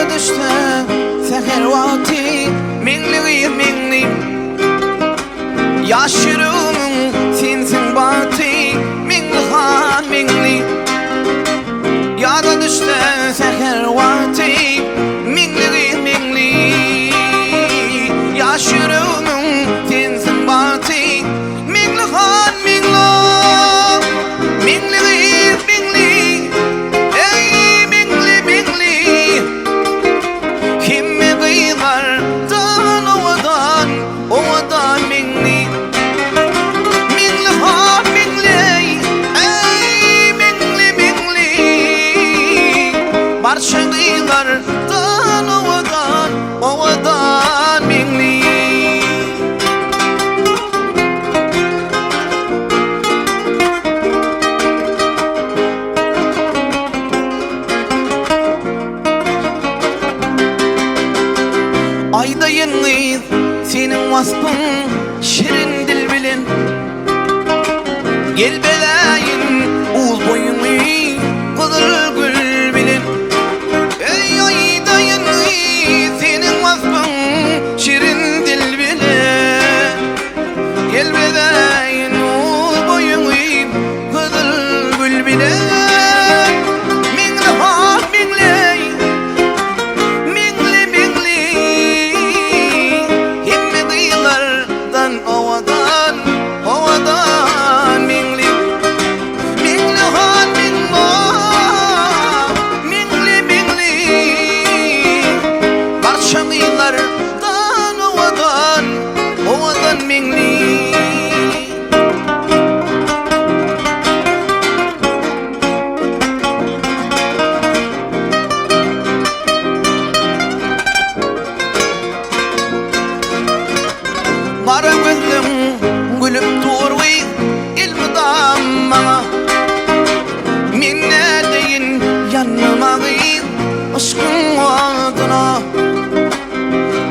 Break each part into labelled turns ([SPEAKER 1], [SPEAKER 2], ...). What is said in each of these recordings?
[SPEAKER 1] Yada düştü seher vakti minli yaşırımın sensin batı minli Yada düştü seher vakti minli yaşırımın sensin batı Barşağılardan ovadan minli Ayda yeni senin vasfın şirin dil bilin Gel belayin ul boyunu kızıl gül bilin şirin dil bile Gel bedayin ul boyunu kızıl gül bile Himme kıyılardan ovadan minli Barşağılardan ovadan minli Mara gözüm gülüp durvi ilmidam bana Minne deyin yanıma gıyım aşkın adına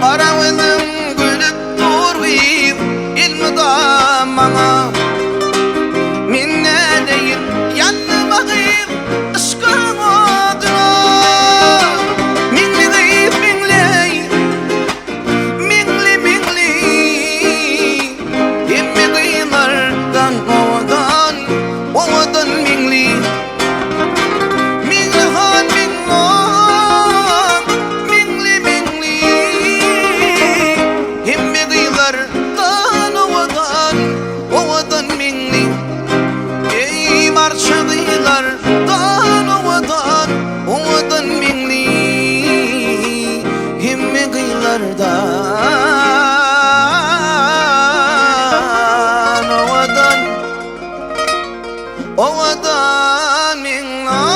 [SPEAKER 1] Mara gözüm gülüp durvi ilmidam bana Minne deyin yanıma gıyım aşkın adına Ovadan minli Himme kıyılardan ovadan minli Ey marşağılardan ovadan minli Himme kıyılardan ovadan minli